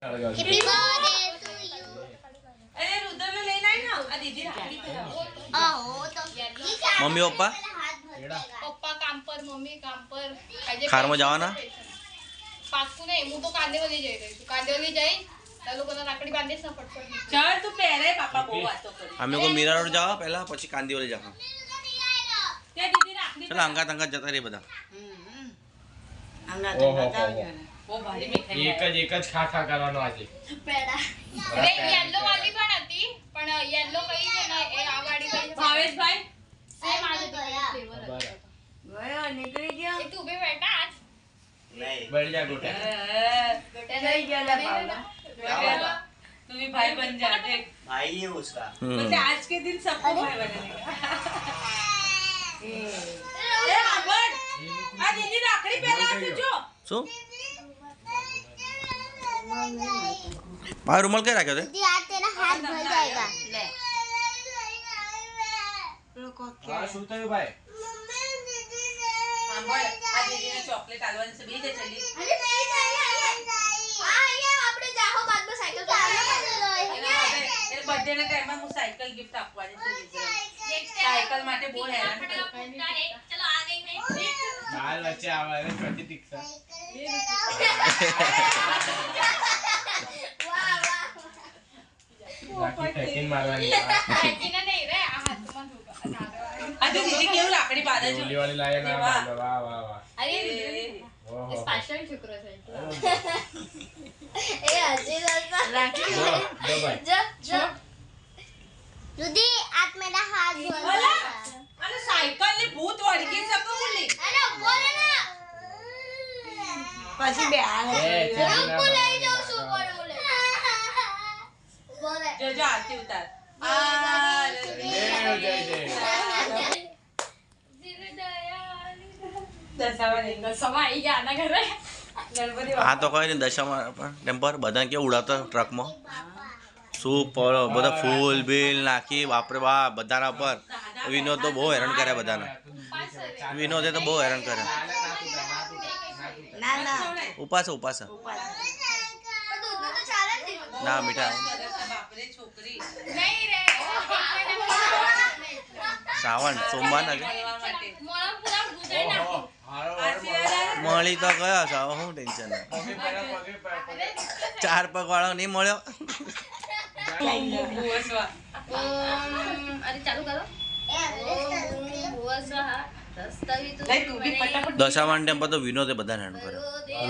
Happy birthday to you. अरे रुद्र ने लेना है ना आ दीदी राखी पे तो मम्मी पप्पा पप्पा काम पर मम्मी काम पर खारमा જવાના પાકું નહીં હું તો કાંદેવલી જઈ રહી છું કાંદેવલી જઈ તો લોકોને રાખડી બાંધીશ ને ફટફટ ચાલ તું પહેરે પાપા બહુ વાતો કરી અમે લોકો મીરા રોડ જાવ પહેલા પછી કાંદીવલી જાવ તે દીદી રાખડી ચલો અંગાત અંગાત જતા રહી બધા અંગાત અંગાત આવજો ને બહુ ભારી મીઠાઈ એક જ ખા કરવાનો આજે પેડા અરે યેલો વાળી પણ હતી પણ યેલો કઈ છે ને એ આ વાળી કઈ છે ભાવેશભાઈ સેમ આજે ફ્લેવર હતો ગયો નીકળી ગયો એ તું બે બેટા આજ बढ़ जा गोटा नहीं गया पावला तू भी भाई बन जा देख भाई है उसका मतलब आज के दिन सबको भाई बनेगा ए अमर आ दीदी राखड़ी पहला सोचो શું મારો રૂમાલ ક્યાં રાખ્યો છે दीदी आज तेरा हाथ भर जाएगा ले हां सुनते हो भाई अमर आ दीदी ने चॉकलेट आलवानी से बीजे चली अरे नहीं हां ये આપણે જાહો બાદમાં સાયકલ પર એ બર્થડે ના ટાઈમ માં હું સાયકલ ગિફ્ટ આપવાની છે સાયકલ માટે બહુ હેરાન चलो आ गई मैं बाल बच्चे आवाज छोटी दिखता वाह वाह बाकी सेकंड मारवानी साइकिल नहीं रे आ हाथ में होगा આજે દીદી કેવું લાકડી બાંધે છે गोली वाली लाया ना वाह वाह वाह अरे ओहो स्पेशल शुक्र है એ હજી રાખડી दो भाई जो रुदी आज मेरा हाथ भर अरे साइकिल ने भूत वड़की सको बोली अरे बोले ना પછી બે रुक ले जाओ सुपर बोले बोले जो जो आरती उतार जय जय दसवा आई गया ना घर गणपति આ તો કઈ નહીં દશામાં ટેમ્પર બધાને કેવું ઉડાવતા ટ્રકમાં સુપર બધા ફૂલ બિલ નાખી બાપરે બાપ બધાના પર વિનોદ તો બહુ હેરાન કરે બધાને વિનોદે તો બહુ હેરાન કરે ના ના ઉપાસ ઉપાસ तो चाल ના મીઠા बापरे छोकरी नहीं रे શ્રાવણ સોમવાર ના मोड़ा पूरा गुजर ना મળી તો ગયો છે હવે શું ટેન્શન ચાર પગ વાળો નહીં મળ્યો अरे चालू करो नहीं तू भी फटाफट દશામાન ટેમ્પર તો વિનોદે બધાને હેરાન કરે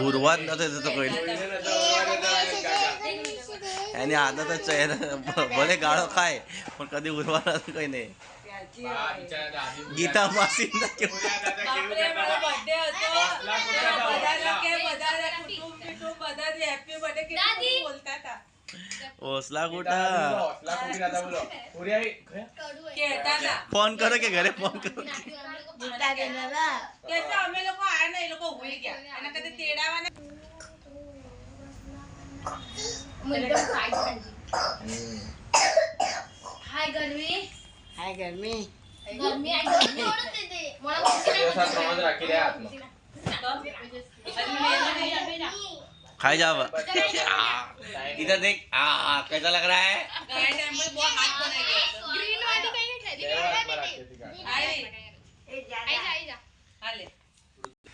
ઉરવા જ નથી થતો કોઈ એની આદત જ છે ભલે ગાળો ખાય પણ કદી ઉરવા નથી કઈ નહીં ગીતા માસી ના કેવું બાપરે મારો બર્થડે હતો બધા કે બધા કુટુંબ બધા હેપી બર્થડે કે બોલતા હતા ઓસલા ગુટા हौसला कुछ ना था बोलो पूरी आई કહેતા હતા ફોન કરો કે ઘરે ફોન કરો કહેતા અમે લોકો આયા ને એ લોકો હોઈ ગયા અને કદી તેડાવાના हाय गर्मी હાય ગરમી गर्मी आई गर्मी ओरत दे मोड़ा मुश्किल ये साथ समझ रखी रहे हाथ में खाई जाओ इधर देख कैसा लग रहा है गए टाइम में बहुत हाथ बनाए गए ग्रीन वाली कहीं है ये हाथ में रखी थी गाड़ी आए आई जा हाले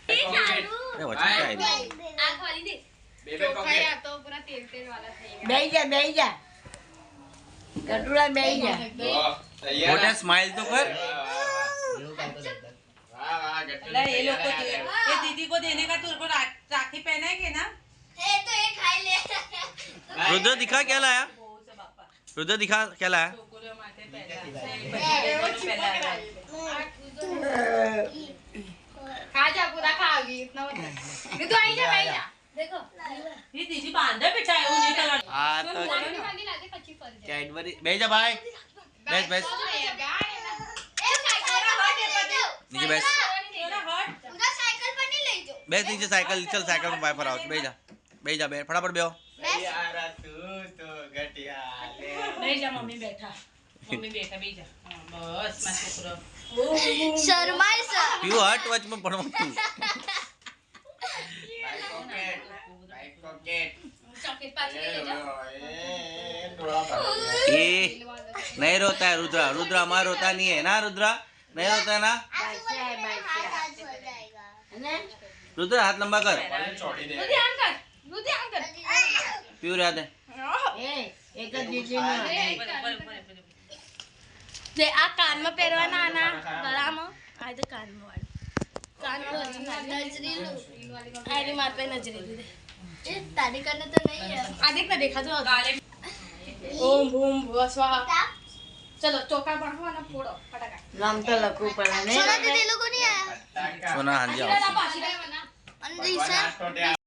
अरे वचन क्या है आग वाली दे बेबे चोखा पॉकेट या तो पूरा तेल तेल वाला सही બેહી જા ગટુડા બેહી જા सही है मोटे स्माइल तो कर वाह वाह अरे ये लोग को ये दीदी को देने का तुझको राखी पहनाएंगे ना है तो ये खाई ले रुद्र दिखा क्या लाया बहू से बापा रुद्र दिखा क्या लाया छोकरियों માટે પહેલા खा जा पूरा खा अभी इतना मत तू आई जा भाई जा देखो ये दीदी बांधे बिठाए वो नहीं कलर आ तो लागी लागी लागे कच्ची फल जाए कैडबरी बेच जा भाई बेच बेच नीचे बेच तेरा हट पूरा साइकिल पर नहीं ले जाओ बेच नीचे साइकिल चल साइकिल में वाइपर आओ बेच जा फटाफट बेहो यार तू तो घटिया ले नहीं जा मम्मी बैठा बेजा हाँ, बस मैं छोकरो शर्माई सर पीऊ हट वच में पड़ो तू बाइक पॉकेट બાસ્કેટ પાછી લઈ લેજો એ ડોળા ભરાઈ એ નહીં રોતા है रुद्रा रुद्रा हमारा रोता नहीं है ना रुद्रा नहीं रोता ना रुद्रा हाथ लंबा कर ગયા. ચોડી દે દૂધી આમ કર દૂધી આમ કર प्योर याद है જે આ કાનમાં પહેરવાના આના ગળામાં આ તો કાનમાં વાળું કાનમાં નજરી માર પે નજરી દે એ તારી કરને તો નહીં આ દેખ ના દેખાતો ઓમ ભૂમ ભુવા સ્વાહા ચલો ચોકા બનાવવાના ફોડો ફટાકા નામ તો લખવું પડે ને સોના દીદી લોકો નહીં આયા सोना हाँ जी आओ પાછી લેવાના અને રીસા નાસ્તો ત્યાં